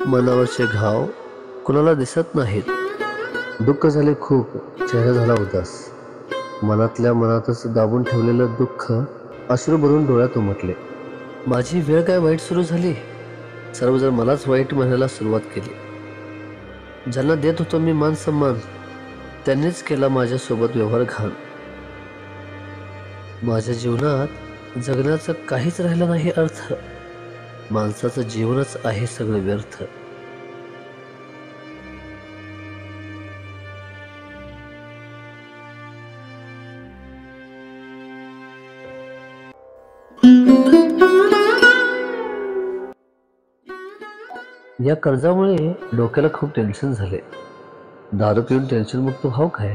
मनावरचे घाव कुणाला दिसत नाहीत. दुःख झाले खूप, चेहरा झाला उदास. मनातल्या मनातच दाबून ठेवलेलं दुःख अश्रू भरून डोळ्यात उमटले. माझी वेळ काय वाईट सुरू झाली? सर्वजण मलाच वाईट म्हणायला सुरुवात केली. ज्यांना देत होतो मी मान सन्मान, त्यांनीच केला माझ्यासोबत व्यवहार घाण. माझ्या जीवनात जगण्याचं काहीच राहिलं नाही अर्थ. माणसाचं जीवनच आहे सगळं व्यर्थ. या कर्जामुळे डोक्याला खूप टेन्शन झाले. दारू पिऊन टेन्शन मुक्त व्हाव काय?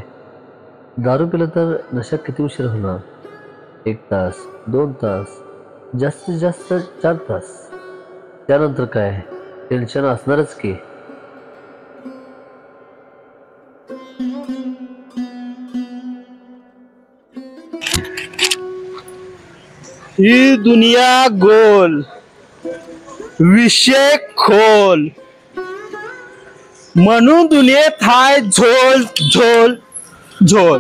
दारू पिलं तर नशा किती उशीर होणार? 1 तास, 2 तास, जास्तीत जास्त 4 तास. त्यानंतर काय? टेन्शन असणारच की. ही दुनिया गोल, विषय खोल, म्हणून दुनियेत हाय झोल झोल झोल.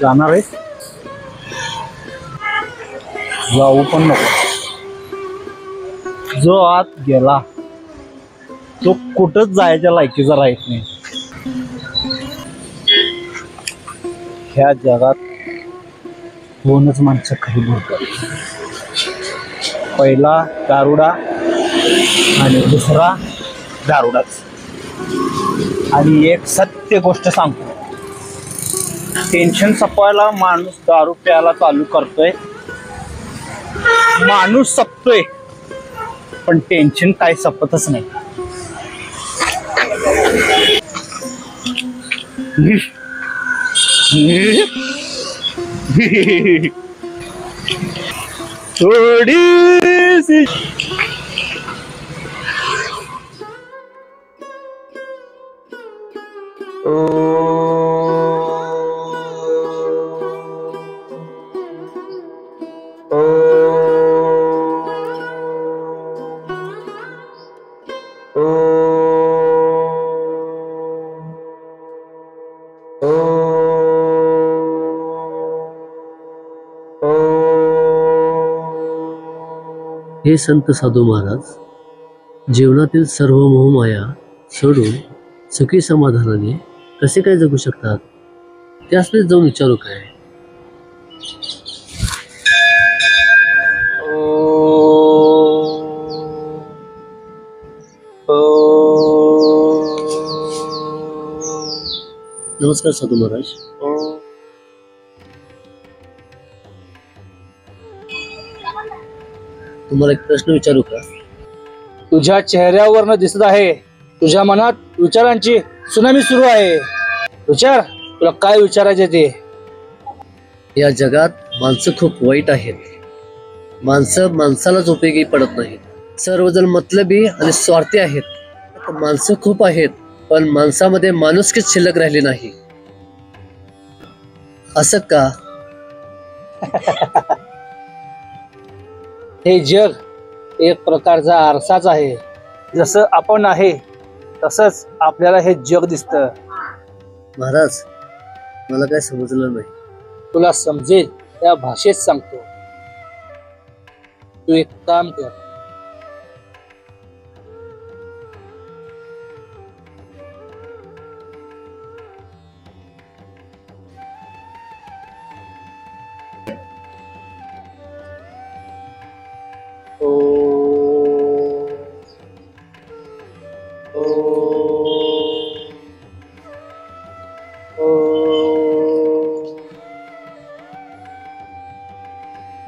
जाणार आहे? जाऊ पण नको. जो आत गेला तो कुठंच जायच्या लायकीचा राहत नाही. ह्या जगात दोनच माणसं खरी बोलतात. पहिला दारुडा आणि दुसरा दारुडाच. आणि एक सत्य गोष्ट सांगतो, टेन्शन संपवायला माणूस दारू प्यायला चालू करतोय. माणूस संपतोय पण टेन्शन काही संपतच नाही. थोडीसी हे संत साधू महाराज जीवनातील सर्व मोहमाया सोडून सुखी समाधानाने कसे काय जगू शकतात? त्यासनेच जाऊन विचारू काय. नमस्कार साधू महाराज. तुम्हाला एक प्रश्न विचारू का? तुझ्या चेहऱ्यावरनं दिसत आहे तुझ्या मनात विचारांची सुनामी सुरू आहे. विचार, तुला काय विचारायचे ते. या जगात माणसं खूप वाईट आहेत. माणसं माणसालाच उपयोगी पडत नाहीत. सर्वजण मतलबी आणि स्वार्थी आहेत. माणसं खूप आहेत पण माणसामध्ये माणुसकीच शिल्लक राहिली नाही. असं का? हे जग एक प्रकारचा आरसाच आहे. जसं आपण आहे तसंच आपल्याला हे जग दिसतं. महाराज, मला काय समजलं नाही. तुला समजेल त्या भाषेत सांगतो. तू एक काम कर,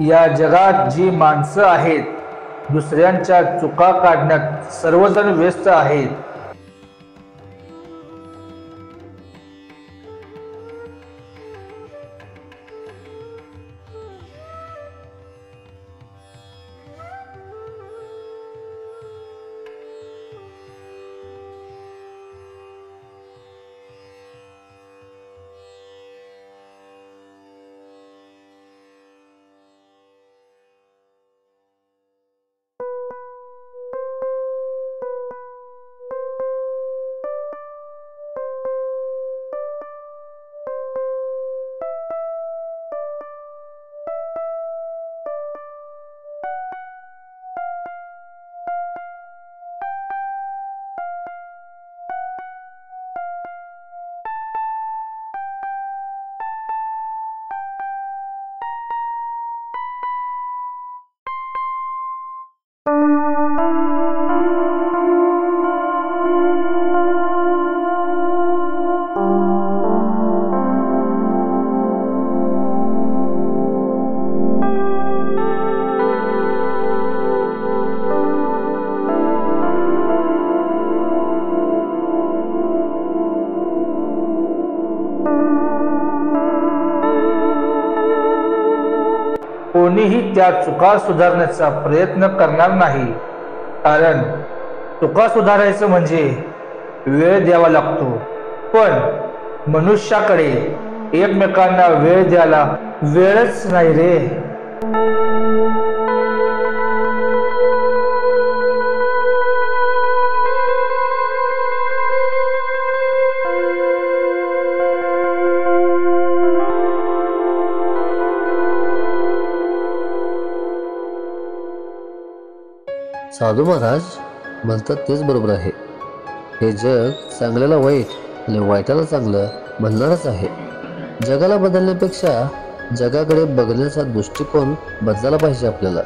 या जगात जी माणसं आहेत दुसऱ्यांच्या चुका काढण्यात सर्वजण व्यस्त आहेत. कोणीही त्या चुका सुधारण्याचा प्रयत्न करणार नाही, कारण चुका सुधारायचं म्हणजे वेळ द्यावा लागतो, पण मनुष्याकडे एकमेकांना वेळ द्यायला वेळच नाही रे. साधू महाराज म्हणतात तेच बरोबर आहे. हे जग चांगल्याला वाईट आणि वाईटाला चांगलं म्हणणारच आहे. जगाला बदलण्यापेक्षा जगाकडे बघण्याचा दृष्टिकोन बदलायला पाहिजे आपल्याला.